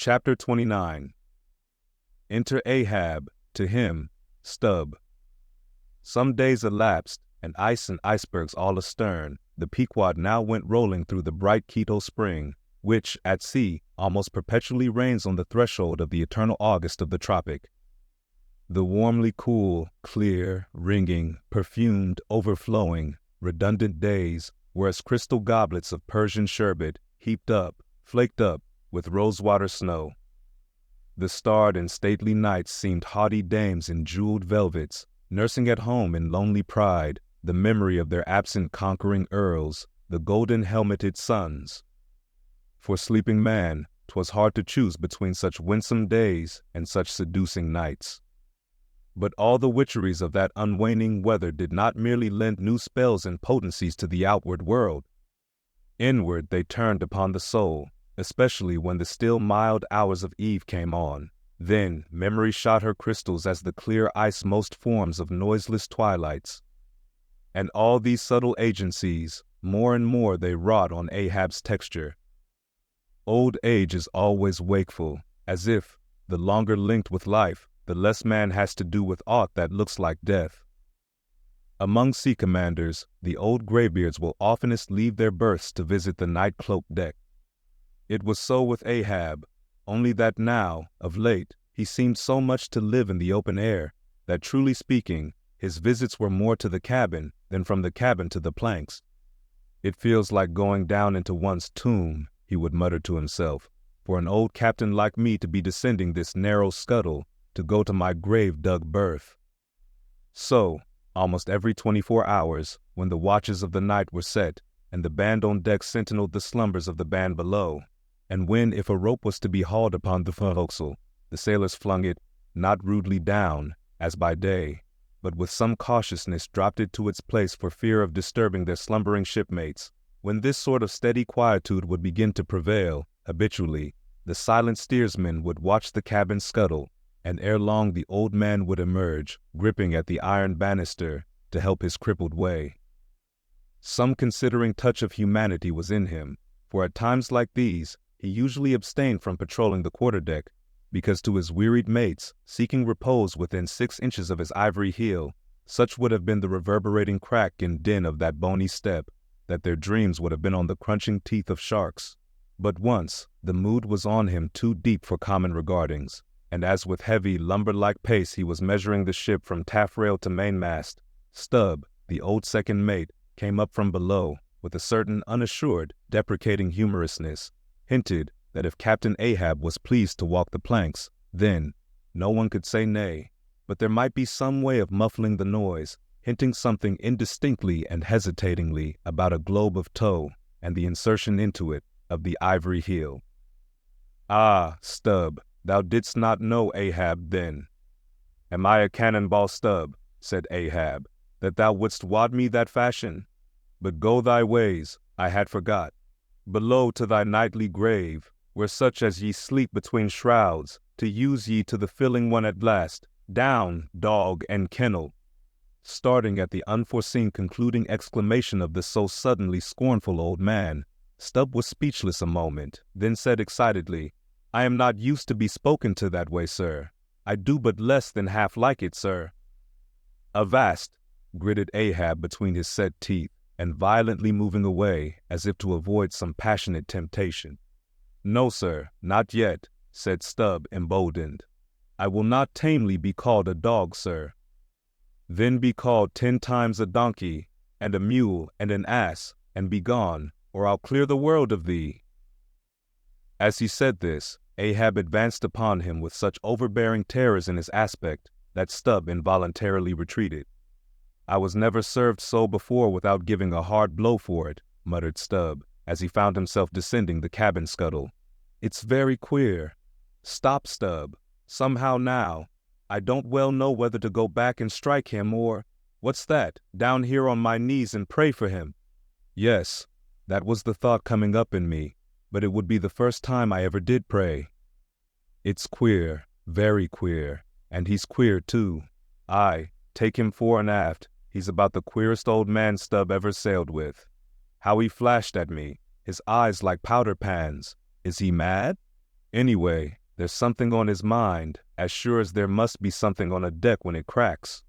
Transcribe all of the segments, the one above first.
Chapter 29. Enter Ahab, to him, Stubb. Some days elapsed, and ice and icebergs all astern, the Pequod now went rolling through the bright Quito spring, which, at sea, almost perpetually reigns on the threshold of the eternal August of the tropic. The warmly cool, clear, ringing, perfumed, overflowing, redundant days were as crystal goblets of Persian sherbet, heaped up, flaked up, with rosewater snow. The starred and stately nights seemed haughty dames in jeweled velvets, nursing at home in lonely pride the memory of their absent conquering earls, the golden-helmeted suns. For sleeping man, 'twas hard to choose between such winsome days and such seducing nights. But all the witcheries of that unwaning weather did not merely lend new spells and potencies to the outward world. Inward they turned upon the soul, especially when the still mild hours of eve came on. Then memory shot her crystals as the clear ice most forms of noiseless twilights. And all these subtle agencies, more and more they wrought on Ahab's texture. Old age is always wakeful, as if, the longer linked with life, the less man has to do with aught that looks like death. Among sea commanders, the old graybeards will oftenest leave their berths to visit the night-cloaked deck. It was so with Ahab, only that now, of late, he seemed so much to live in the open air, that truly speaking, his visits were more to the cabin than from the cabin to the planks. "It feels like going down into one's tomb," he would mutter to himself, "for an old captain like me to be descending this narrow scuttle to go to my grave-dug berth." So, almost every 24 hours, when the watches of the night were set, and the band on deck sentineled the slumbers of the band below, and when, if a rope was to be hauled upon the forecastle, the sailors flung it, not rudely down, as by day, but with some cautiousness dropped it to its place for fear of disturbing their slumbering shipmates, when this sort of steady quietude would begin to prevail, habitually, the silent steersman would watch the cabin scuttle, and ere long the old man would emerge, gripping at the iron banister, to help his crippled way. Some considering touch of humanity was in him, for at times like these, he usually abstained from patrolling the quarterdeck, because to his wearied mates, seeking repose within 6 inches of his ivory heel, such would have been the reverberating crack and din of that bony step, that their dreams would have been on the crunching teeth of sharks. But once, the mood was on him too deep for common regardings, and as with heavy, lumber-like pace he was measuring the ship from taffrail to mainmast, Stubb, the old second mate, came up from below, with a certain unassured, deprecating humorousness, hinted that if Captain Ahab was pleased to walk the planks, then, no one could say nay, but there might be some way of muffling the noise, hinting something indistinctly and hesitatingly about a globe of tow, and the insertion into it of the ivory heel. "Ah, Stubb, thou didst not know Ahab then." "Am I a cannonball, Stubb," said Ahab, "that thou wouldst wad me that fashion? But go thy ways, I had forgot. Below to thy nightly grave, where such as ye sleep between shrouds, to use ye to the filling one at last. Down, dog and kennel." Starting at the unforeseen concluding exclamation of the so suddenly scornful old man, Stubb was speechless a moment, then said excitedly, "I am not used to be spoken to that way, sir. I do but less than half like it, sir." "Avast!" gritted Ahab between his set teeth, and violently moving away, as if to avoid some passionate temptation. "No, sir, not yet," said Stubb, emboldened. "I will not tamely be called a dog, sir." "Then be called 10 times a donkey, and a mule, and an ass, and be gone, or I'll clear the world of thee." As he said this, Ahab advanced upon him with such overbearing terrors in his aspect that Stubb involuntarily retreated. "I was never served so before without giving a hard blow for it," muttered Stubb, as he found himself descending the cabin scuttle. "It's very queer. Stop, Stubb. Somehow now, I don't well know whether to go back and strike him or, what's that, down here on my knees and pray for him." Yes, that was the thought coming up in me, but it would be the first time I ever did pray. It's queer, very queer, and he's queer too. Aye, take him fore and aft, he's about the queerest old man Stubb ever sailed with. How he flashed at me, his eyes like powder pans. Is he mad? Anyway, there's something on his mind, as sure as there must be something on a deck when it cracks.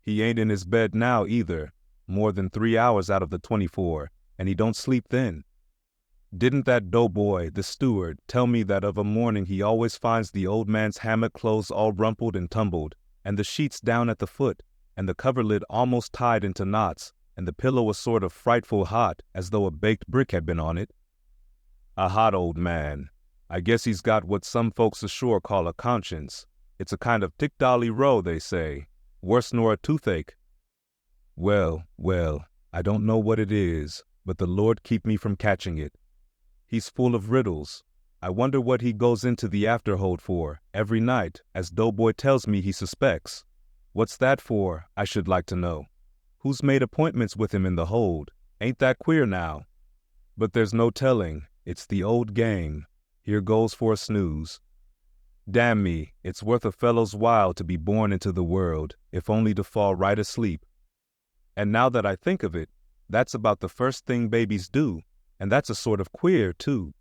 He ain't in his bed now either, more than 3 hours out of the 24, and he don't sleep then. Didn't that doughboy, the steward, tell me that of a morning he always finds the old man's hammock clothes all rumpled and tumbled, and the sheets down at the foot, and the coverlid almost tied into knots, and the pillow was sort of frightful hot, as though a baked brick had been on it? A hot old man. I guess he's got what some folks ashore call a conscience. It's a kind of tick-dolly row, they say, worse nor a toothache. Well, I don't know what it is, but the Lord keep me from catching it. He's full of riddles. I wonder what he goes into the afterhold for, every night, as Doughboy tells me he suspects. What's that for, I should like to know? Who's made appointments with him in the hold? Ain't that queer now? But there's no telling. It's the old game. Here goes for a snooze. Damn me, it's worth a fellow's while to be born into the world, if only to fall right asleep. And now that I think of it, that's about the first thing babies do, and that's a sort of queer, too.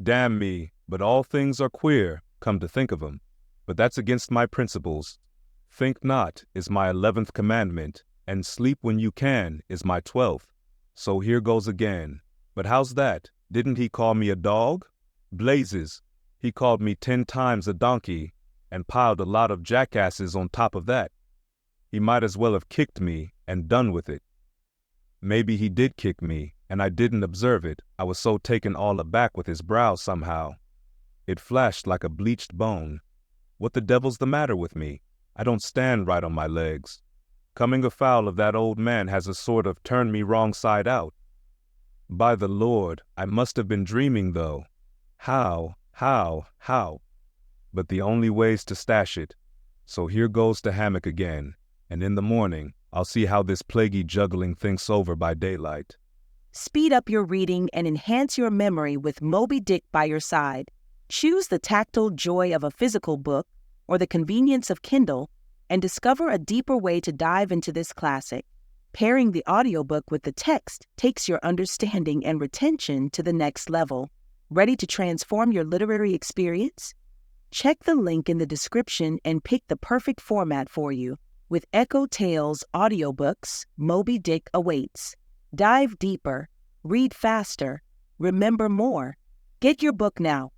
Damn me, but all things are queer, come to think of 'em. But that's against my principles. Think not is my 11th commandment, and sleep when you can is my 12th. So here goes again. But how's that? Didn't he call me a dog? Blazes, he called me 10 times a donkey, and piled a lot of jackasses on top of that. He might as well have kicked me and done with it. Maybe he did kick me, and I didn't observe it. I was so taken all aback with his brow somehow. It flashed like a bleached bone. What the devil's the matter with me? I don't stand right on my legs. Coming afoul of that old man has a sort of turned me wrong side out. By the Lord, I must have been dreaming, though. How? But the only way's to stash it. So here goes to hammock again, and in the morning, I'll see how this plaguey juggling thinks over by daylight. Speed up your reading and enhance your memory with Moby Dick by your side. Choose the tactile joy of a physical book or the convenience of Kindle and discover a deeper way to dive into this classic. Pairing the audiobook with the text takes your understanding and retention to the next level. Ready to transform your literary experience? Check the link in the description and pick the perfect format for you. With EchoTales Audiobooks, Moby Dick awaits. Dive deeper, read faster, remember more. Get your book now.